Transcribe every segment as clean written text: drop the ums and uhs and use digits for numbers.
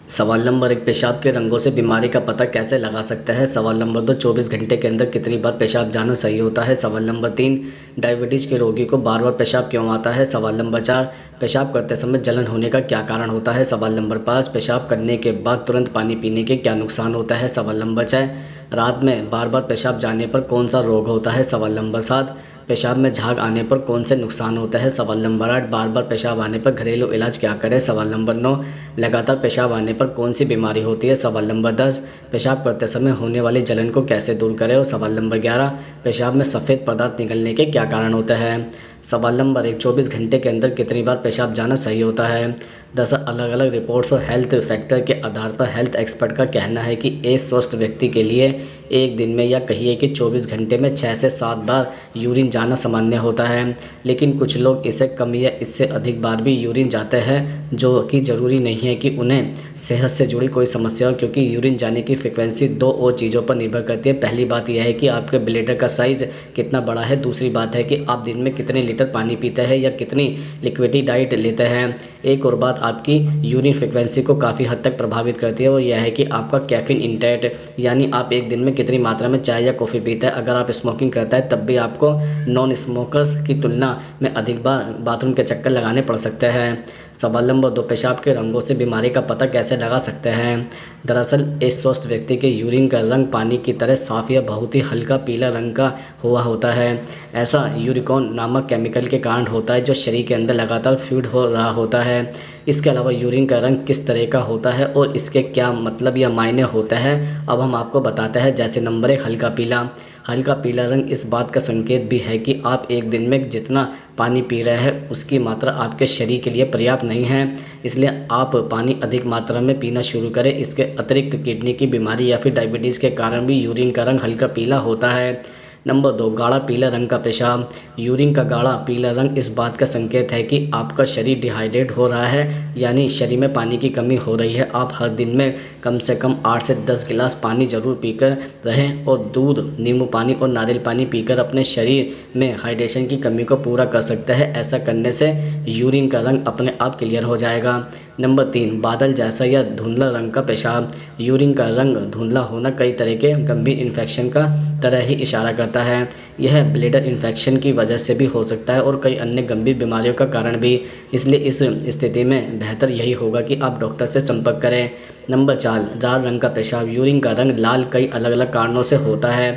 सवाल नंबर 1, पेशाब के रंगों से बीमारी का पता कैसे लगा सकते हैं। सवाल नंबर 2, 24 घंटे के अंदर कितनी बार पेशाब जाना सही होता है। सवाल नंबर 3, डायबिटीज़ के रोगी को बार बार पेशाब क्यों आता है। सवाल नंबर 4, पेशाब करते समय जलन होने का क्या कारण होता है। सवाल नंबर 5, पेशाब करने के बाद तुरंत पानी पीने के क्या नुकसान होता है। सवाल नंबर 6, रात में बार बार पेशाब जाने पर कौन सा रोग होता है। सवाल नंबर 7, पेशाब में झाग आने पर कौन से नुकसान होता है। सवाल नंबर 8, बार बार पेशाब आने पर घरेलू इलाज क्या करें। सवाल नंबर 9, लगातार पेशाब आने पर कौन सी बीमारी होती है। सवाल नंबर 10, पेशाब करते समय होने वाली जलन को कैसे दूर करें। और सवाल नंबर 11, पेशाब में सफ़ेद पदार्थ निकलने के क्या कारण होते हैं। सवाल नंबर 1, 24 घंटे के अंदर कितनी बार पेशाब जाना सही होता है। 10 अलग अलग रिपोर्ट्स और हेल्थ फैक्टर के आधार पर हेल्थ एक्सपर्ट का कहना है कि एक स्वस्थ व्यक्ति के लिए एक दिन में या कहिए कि 24 घंटे में 6 से 7 बार यूरिन जाना सामान्य होता है। लेकिन कुछ लोग इससे कम या इससे अधिक बार भी यूरिन जाते हैं, जो कि ज़रूरी नहीं है कि उन्हें सेहत से जुड़ी कोई समस्या हो, क्योंकि यूरिन जाने की फ्रिक्वेंसी 2 और चीज़ों पर निर्भर करती है। पहली बात यह है कि आपके ब्लैडर का साइज़ कितना बड़ा है। दूसरी बात है कि आप दिन में कितने लीटर पानी पीते हैं या कितनी लिक्विडी डाइट लेते हैं। एक और बात आपकी यूरिन फ्रिक्वेंसी को काफ़ी हद तक प्रभावित करती है, वो यह है कि आपका कैफीन इंटेक, यानी आप एक दिन में कितनी मात्रा में चाय या कॉफ़ी पीते हैं। अगर आप स्मोकिंग करता है तब भी आपको नॉन स्मोकर्स की तुलना में अधिक बार बाथरूम के चक्कर लगाने पड़ सकते हैं। सवाल नंबर 2, पेशाब के रंगों से बीमारी का पता कैसे लगा सकते हैं। दरअसल एक स्वस्थ व्यक्ति के यूरिन का रंग पानी की तरह साफ़ या बहुत ही हल्का पीला रंग का हुआ होता है। ऐसा यूरिकॉन नामक केमिकल के कारण होता है, जो शरीर के अंदर लगातार फ्लूइड हो रहा होता है। इसके अलावा यूरिन का रंग किस तरह का होता है और इसके क्या मतलब या मायने होते हैं, अब हम आपको बताते हैं। जैसे नंबर 1, हल्का पीला। हल्का पीला रंग इस बात का संकेत भी है कि आप एक दिन में जितना पानी पी रहे हैं उसकी मात्रा आपके शरीर के लिए पर्याप्त नहीं है, इसलिए आप पानी अधिक मात्रा में पीना शुरू करें। इसके अतिरिक्त किडनी की बीमारी या फिर डायबिटीज़ के कारण भी यूरिन का रंग हल्का पीला होता है। नंबर 2, गाढ़ा पीला रंग का पेशाब। यूरिन का गाढ़ा पीला रंग इस बात का संकेत है कि आपका शरीर डिहाइड्रेट हो रहा है, यानी शरीर में पानी की कमी हो रही है। आप हर दिन में कम से कम 8 से 10 गिलास पानी ज़रूर पीकर रहें और दूध, नींबू पानी और नारियल पानी पीकर अपने शरीर में हाइड्रेशन की कमी को पूरा कर सकते हैं। ऐसा करने से यूरिन का रंग अपने आप क्लियर हो जाएगा। नंबर 3, बादल जैसा या धुंधला रंग का पेशाब। यूरिन का रंग धुंधला होना कई तरह के गंभीर इन्फेक्शन का तरह ही इशारा करता है। यह ब्लैडर इन्फेक्शन की वजह से भी हो सकता है और कई अन्य गंभीर बीमारियों का कारण भी। इसलिए इस स्थिति में बेहतर यही होगा कि आप डॉक्टर से संपर्क करें। नंबर 4, लाल रंग का पेशाब। यूरिन का रंग लाल कई अलग अलग कारणों से होता है।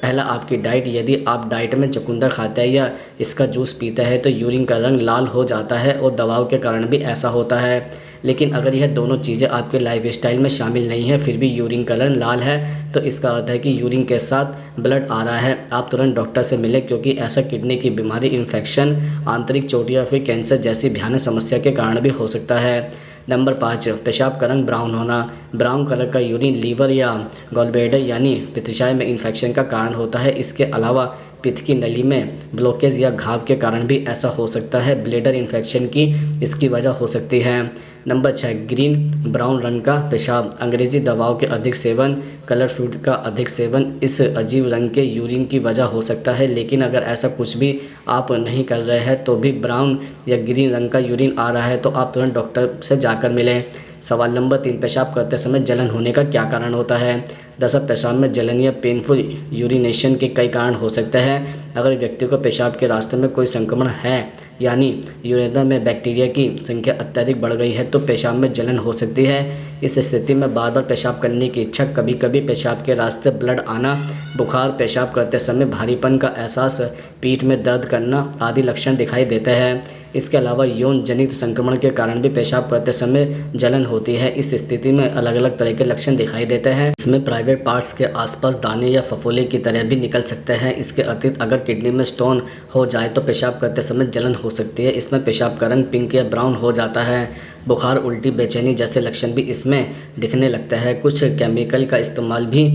पहला, आपकी डाइट। यदि आप डाइट में चुकंदर खाते हैं या इसका जूस पीते हैं तो यूरिन का रंग लाल हो जाता है और दवाओं के कारण भी ऐसा होता है। लेकिन अगर यह दोनों चीज़ें आपके लाइफस्टाइल में शामिल नहीं है फिर भी यूरिन का रंग लाल है तो इसका अर्थ है कि यूरिन के साथ ब्लड आ रहा है। आप तुरंत डॉक्टर से मिलें, क्योंकि ऐसा किडनी की बीमारी, इन्फेक्शन, आंतरिक चोट या फिर कैंसर जैसी भयानक समस्या के कारण भी हो सकता है। नंबर 5, पेशाब का रंग ब्राउन होना। ब्राउन कलर का यूरिन लीवर या गॉलब्लैडर यानी पित्ताशय में इन्फेक्शन का कारण होता है। इसके अलावा पित्त की नली में ब्लॉकेज या घाव के कारण भी ऐसा हो सकता है। ब्लैडर इन्फेक्शन की इसकी वजह हो सकती है। नंबर 6, ग्रीन ब्राउन रंग का पेशाब। अंग्रेज़ी दवाओं के अधिक सेवन, कलर फूड का अधिक सेवन इस अजीब रंग के यूरिन की वजह हो सकता है। लेकिन अगर ऐसा कुछ भी आप नहीं कर रहे हैं तो भी ब्राउन या ग्रीन रंग का यूरिन आ रहा है तो आप तुरंत डॉक्टर से जाकर मिलें। सवाल नंबर 3, पेशाब करते समय जलन होने का क्या कारण होता है। दरअसल पेशाब में जलन या पेनफुल यूरिनेशन के कई कारण हो सकते हैं। अगर व्यक्ति को पेशाब के रास्ते में कोई संक्रमण है, यानी यूरेथ्रा में बैक्टीरिया की संख्या अत्यधिक बढ़ गई है तो पेशाब में जलन हो सकती है। इस स्थिति में बार बार पेशाब करने की इच्छा, कभी कभी पेशाब के रास्ते ब्लड आना, बुखार, पेशाब करते समय भारीपन का एहसास, पीठ में दर्द करना आदि लक्षण दिखाई देते हैं। इसके अलावा यौन जनित संक्रमण के कारण भी पेशाब करते समय जलन होती है। इस स्थिति में अलग अलग तरह के लक्षण दिखाई देते हैं। इसमें प्राइवेट पार्ट्स के आसपास दाने या फफोले की तरह भी निकल सकते हैं। इसके अतिरिक्त अगर किडनी में स्टोन हो जाए तो पेशाब करते समय जलन हो सकती है। इसमें पेशाब का रंग पिंक या ब्राउन हो जाता है। बुखार, उल्टी, बेचैनी जैसे लक्षण भी इसमें दिखने लगते हैं। कुछ केमिकल का इस्तेमाल भी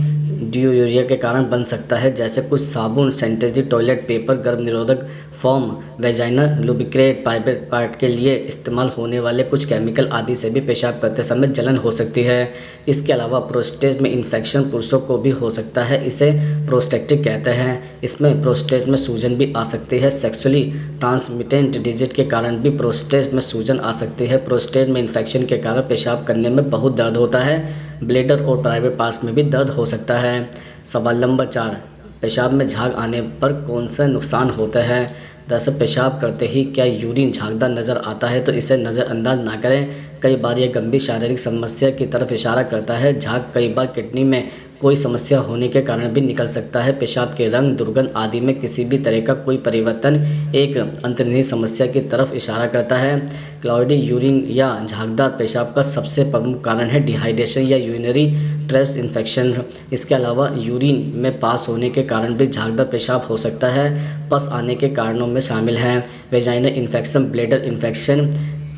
ड्यूयूरिया के कारण बन सकता है, जैसे कुछ साबुन, सैनिटरी टॉयलेट पेपर, गर्भ निरोधक foam, vagina lubricate, private part के लिए इस्तेमाल होने वाले कुछ केमिकल आदि से भी पेशाब करते समय जलन हो सकती है। इसके अलावा प्रोस्टेट में इन्फेक्शन पुरुषों को भी हो सकता है, इसे प्रोस्टेटिक कहते हैं। इसमें प्रोस्टेट में सूजन भी आ सकती है। सेक्सुअली ट्रांसमिटेड डिजीज के कारण भी प्रोस्टेट में सूजन आ सकती है। प्रोस्टेट में इन्फेक्शन के कारण पेशाब करने में बहुत दर्द होता है। ब्लैडर और प्राइवेट पार्ट्स में भी दर्द हो सकता है। सवाल नंबर 4, पेशाब में झाग आने पर कौन सा नुकसान होता है? दरअसल पेशाब करते ही क्या यूरिन झागदार नज़र आता है? तो इसे नज़रअंदाज ना करें। कई बार यह गंभीर शारीरिक समस्या की तरफ इशारा करता है। झाग कई बार किडनी में कोई समस्या होने के कारण भी निकल सकता है। पेशाब के रंग, दुर्गंध आदि में किसी भी तरह का कोई परिवर्तन एक अंतर्निहित समस्या की तरफ इशारा करता है। क्लाउडी यूरिन या झागदार पेशाब का सबसे प्रमुख कारण है डिहाइड्रेशन या यूरिनरी ट्रैक्ट इन्फेक्शन। इसके अलावा यूरिन में पास होने के कारण भी झागदार पेशाब हो सकता है। पस आने के कारणों में शामिल हैं वेजाइनल इन्फेक्शन, ब्लैडर इन्फेक्शन,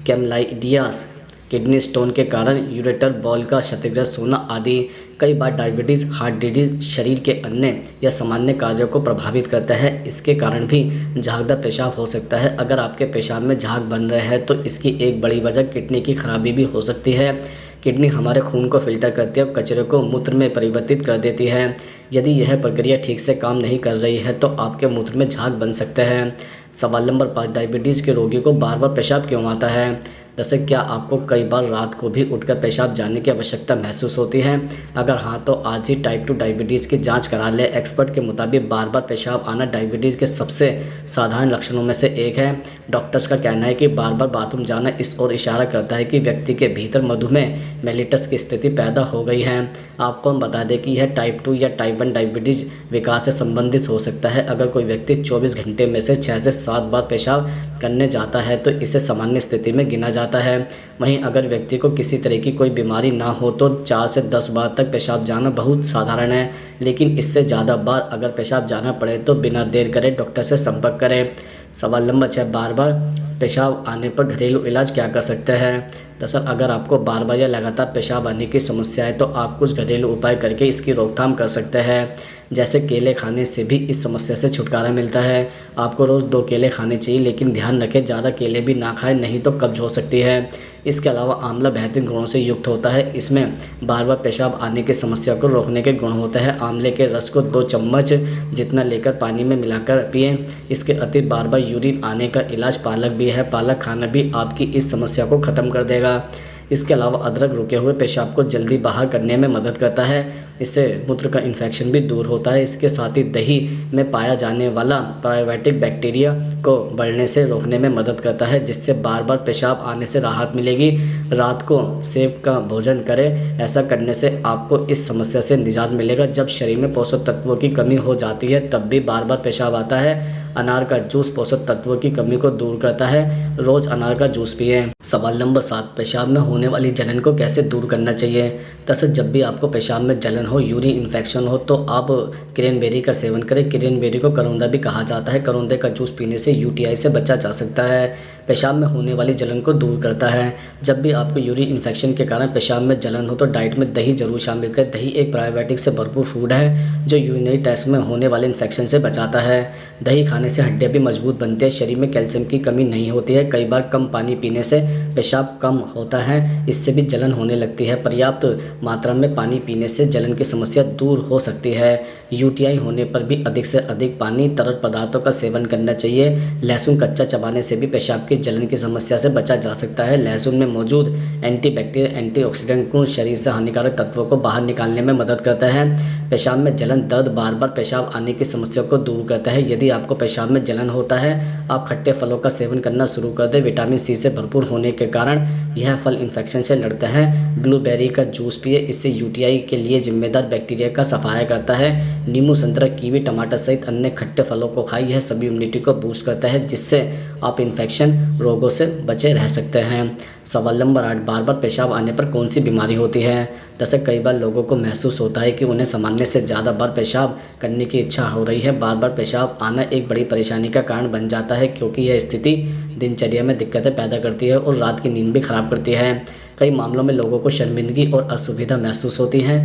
कैमलाइडियास, किडनी स्टोन के कारण यूरेटर बॉल का क्षतिग्रस्त होना आदि। कई बार डायबिटीज़, हार्ट डिजीज शरीर के अन्य या सामान्य कार्यों को प्रभावित करता है। इसके कारण भी झागदार पेशाब हो सकता है। अगर आपके पेशाब में झाग बन रहे हैं तो इसकी एक बड़ी वजह किडनी की खराबी भी हो सकती है। किडनी हमारे खून को फिल्टर करती है और कचरे को मूत्र में परिवर्तित कर देती है। यदि यह प्रक्रिया ठीक से काम नहीं कर रही है तो आपके मूत्र में झाग बन सकते हैं। सवाल नंबर 5, डायबिटीज़ के रोगी को बार बार पेशाब क्यों आता है? जैसे क्या आपको कई बार रात को भी उठकर पेशाब जाने की आवश्यकता महसूस होती है? अगर हाँ तो आज ही टाइप 2 डायबिटीज़ की जांच करा लें। एक्सपर्ट के मुताबिक बार बार पेशाब आना डायबिटीज़ के सबसे साधारण लक्षणों में से एक है। डॉक्टर्स का कहना है कि बार बार बाथरूम जाना इस ओर इशारा करता है कि व्यक्ति के भीतर मधुमेह मेलिटस की स्थिति पैदा हो गई है। आपको हम बता दें कि यह टाइप 2 या टाइप 1 डायबिटीज़ विकास से संबंधित हो सकता है। अगर कोई व्यक्ति 24 घंटे में से 6 से 7 बार पेशाब करने जाता है तो इसे सामान्य स्थिति में गिना जाता है। वहीं अगर व्यक्ति को किसी तरह की कोई बीमारी ना हो तो 4 से 10 बार तक पेशाब जाना बहुत साधारण है, लेकिन इससे ज़्यादा बार अगर पेशाब जाना पड़े तो बिना देर करे डॉक्टर से संपर्क करें। सवाल नंबर 6, बार बार पेशाब आने पर घरेलू इलाज क्या कर सकते हैं? दरअसल अगर आपको बार बार या लगातार पेशाब आने की समस्या है तो आप कुछ घरेलू उपाय करके इसकी रोकथाम कर सकते हैं। जैसे केले खाने से भी इस समस्या से छुटकारा मिलता है। आपको रोज़ 2 केले खाने चाहिए, लेकिन ध्यान रखें ज़्यादा केले भी ना खाएं, नहीं तो कब्ज हो सकती है। इसके अलावा आंवला बेहतरीन गुणों से युक्त होता है। इसमें बार बार पेशाब आने की समस्या को रोकने के गुण होते हैं। आंवले के रस को 2 चम्मच जितना लेकर पानी में मिलाकर पिएं। इसके अतिरिक्त बार बार यूरिन आने का इलाज पालक भी है। पालक खाना भी आपकी इस समस्या को ख़त्म कर देगा। इसके अलावा अदरक रुके हुए पेशाब को जल्दी बाहर करने में मदद करता है। इससे मूत्र का इन्फेक्शन भी दूर होता है। इसके साथ ही दही में पाया जाने वाला प्रोबायोटिक बैक्टीरिया को बढ़ने से रोकने में मदद करता है, जिससे बार बार पेशाब आने से राहत मिलेगी। रात को सेब का भोजन करें। ऐसा करने से आपको इस समस्या से निजात मिलेगा। जब शरीर में पोषक तत्वों की कमी हो जाती है तब भी बार बार पेशाब आता है। अनार का जूस पोषक तत्वों की कमी को दूर करता है। रोज़ अनार का जूस पिएं। सवाल नंबर 7, पेशाब में होने वाली जलन को कैसे दूर करना चाहिए? दरअसल जब भी आपको पेशाब में जलन हो, यूरिन इन्फेक्शन हो तो आप क्रैनबेरी का सेवन करें। क्रैनबेरी को करौंदा भी कहा जाता है। करौंदे का जूस पीने से यूटीआई से बचा जा सकता है। पेशाब में होने वाली जलन को दूर करता है। जब भी आपको यूरिन इन्फेक्शन के कारण पेशाब में जलन हो तो डाइट में दही जरूर शामिल करें। दही एक प्रोबायोटिक से भरपूर फूड है जो यूरिनरी ट्रैक्ट में होने वाले इन्फेक्शन से बचाता है। दही खाने से हड्डियाँ भी मजबूत बनती है। शरीर में कैल्शियम की कमी नहीं होती है। कई बार कम पानी पीने से पेशाब कम होता है, इससे भी जलन होने लगती है। पर्याप्त मात्रा में पानी पीने से जलन की समस्या दूर हो सकती है। यूटीआई होने पर भी अधिक से अधिक पानी, तरल पदार्थों का सेवन करना चाहिए। लहसुन कच्चा चबाने से भी पेशाब की जलन की समस्या से बचा जा सकता है। लहसुन में मौजूद एंटीबैक्टीरियल, एंटीऑक्सीडेंट गुण शरीर से हानिकारक तत्वों को बाहर निकालने में मदद करता है। पेशाब में जलन, दर्द, बार बार पेशाब आने की समस्या को दूर करता है। यदि आपको पेशाब में जलन होता है, आप खट्टे फलों का सेवन करना शुरू कर दें। विटामिन सी से भरपूर होने के कारण यह फल इन्फेक्शन से लड़ता है। ब्लूबेरी का जूस पिए, इससे यूटीआई के लिए जिम्मेदार बैक्टीरिया का सफाया करता है। नींबू, संतरा, कीवी, टमाटर सहित अन्य खट्टे फलों को खाएं। यह सभी इम्यूनिटी को बूस्ट करता है, जिससे आप इन्फेक्शन रोगों से बचे रह सकते हैं। सवाल नंबर 8, बार बार पेशाब आने पर कौन सी बीमारी होती है? जैसे कई बार लोगों को महसूस होता है कि उन्हें सामान्य से ज़्यादा बार पेशाब करने की इच्छा हो रही है। बार बार पेशाब आना एक बड़ी परेशानी का कारण बन जाता है, क्योंकि यह स्थिति दिनचर्या में दिक्कतें पैदा करती है और रात की नींद भी खराब करती है। कई मामलों में लोगों को शर्मिंदगी और असुविधा महसूस होती है।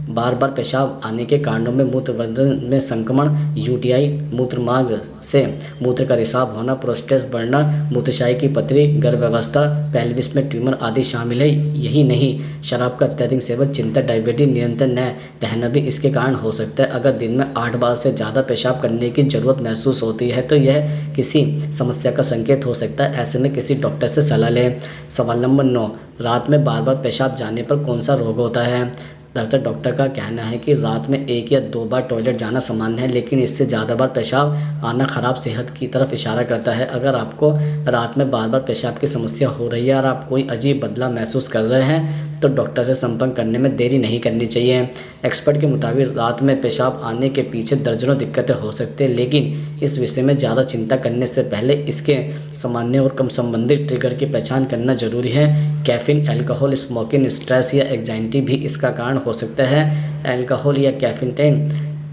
बार बार पेशाब आने के कारणों में मूत्रवर्धन में संक्रमण, यूटीआई, मूत्रमार्ग से मूत्र का रिसाव होना, प्रोस्टेट बढ़ना, मूत्राशय की पथरी, गर्भावस्था, पेल्विस में ट्यूमर आदि शामिल है। यही नहीं, शराब का अत्यधिक सेवन, चिंता, डायबिटीज नियंत्रण न रहना भी इसके कारण हो सकता है। अगर दिन में 8 बार से ज़्यादा पेशाब करने की ज़रूरत महसूस होती है तो यह किसी समस्या का संकेत हो सकता है। ऐसे में किसी डॉक्टर से सलाह लें। सवाल नंबर 9, रात में बार बार पेशाब जाने पर कौन सा रोग होता है? डॉक्टर का कहना है कि रात में 1 या 2 बार टॉयलेट जाना सामान्य है, लेकिन इससे ज़्यादा बार पेशाब आना खराब सेहत की तरफ इशारा करता है। अगर आपको रात में बार बार पेशाब की समस्या हो रही है और आप कोई अजीब बदलाव महसूस कर रहे हैं तो डॉक्टर से संपर्क करने में देरी नहीं करनी चाहिए। एक्सपर्ट के मुताबिक रात में पेशाब आने के पीछे दर्जनों दिक्कतें हो सकती हैं, लेकिन इस विषय में ज़्यादा चिंता करने से पहले इसके सामान्य और कम संबंधित ट्रिगर की पहचान करना जरूरी है। कैफीन, अल्कोहल, स्मोकिंग, स्ट्रेस या एंजाइटी भी इसका कारण हो सकता है। अल्कोहल या कैफीन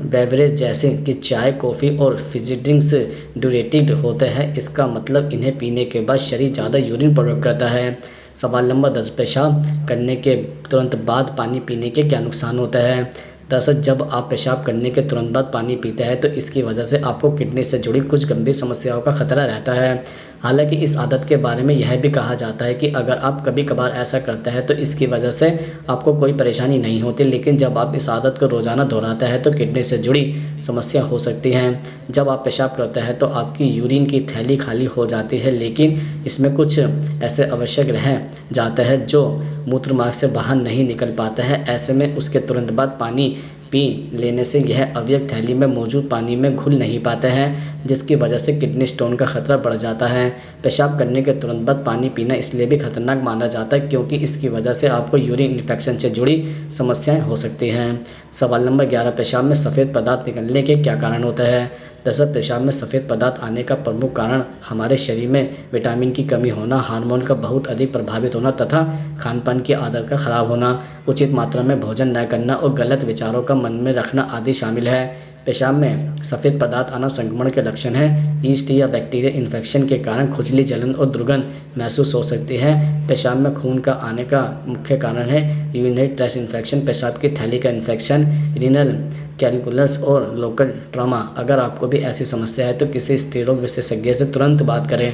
बेवरेज जैसे कि चाय, कॉफ़ी और फिजी ड्रिंक्स ड्यूरेटिक होते हैं। इसका मतलब इन्हें पीने के बाद शरीर ज़्यादा यूरिन प्रोड्यूस करता है। सवाल नंबर 10, पेशाब करने के तुरंत बाद पानी पीने के क्या नुकसान होता है? दरअसल जब आप पेशाब करने के तुरंत बाद पानी पीते हैं तो इसकी वजह से आपको किडनी से जुड़ी कुछ गंभीर समस्याओं का खतरा रहता है। हालांकि इस आदत के बारे में यह भी कहा जाता है कि अगर आप कभी कभार ऐसा करते हैं तो इसकी वजह से आपको कोई परेशानी नहीं होती, लेकिन जब आप इस आदत को रोज़ाना दोहराते हैं तो किडनी से जुड़ी समस्या हो सकती हैं। जब आप पेशाब करते हैं तो आपकी यूरिन की थैली खाली हो जाती है, लेकिन इसमें कुछ ऐसे आवश्यक रह जाते हैं जो मूत्र मार्ग से बाहर नहीं निकल पाते हैं। ऐसे में उसके तुरंत बाद पानी पी लेने से यह अवयव थैली में मौजूद पानी में घुल नहीं पाते हैं, जिसकी वजह से किडनी स्टोन का खतरा बढ़ जाता है। पेशाब करने के तुरंत बाद पानी पीना इसलिए भी खतरनाक माना जाता है क्योंकि इसकी वजह से आपको यूरिन इन्फेक्शन से जुड़ी समस्याएं हो सकती हैं। सवाल नंबर 11, पेशाब में सफ़ेद पदार्थ निकलने के क्या कारण होता है? दरअसल पेशाब में सफ़ेद पदार्थ आने का प्रमुख कारण हमारे शरीर में विटामिन की कमी होना, हार्मोन का बहुत अधिक प्रभावित होना तथा खान पान की आदत का खराब होना, उचित मात्रा में भोजन न करना और गलत विचारों का मन में रखना आदि शामिल है। पेशाब में सफ़ेद पदार्थ आना संक्रमण के लक्षण है। ईस्ट या बैक्टीरिया इन्फेक्शन के कारण खुजली, जलन और दुर्गंध महसूस हो सकती है। पेशाब में खून का आने का मुख्य कारण है यूरिनरी ट्रैक्ट इन्फेक्शन, पेशाब की थैली का इन्फेक्शन, रीनल कैलकुलस और लोकल ट्रॉमा। अगर आपको भी ऐसी समस्या है तो किसी स्त्री रोग विशेषज्ञ से तुरंत बात करें।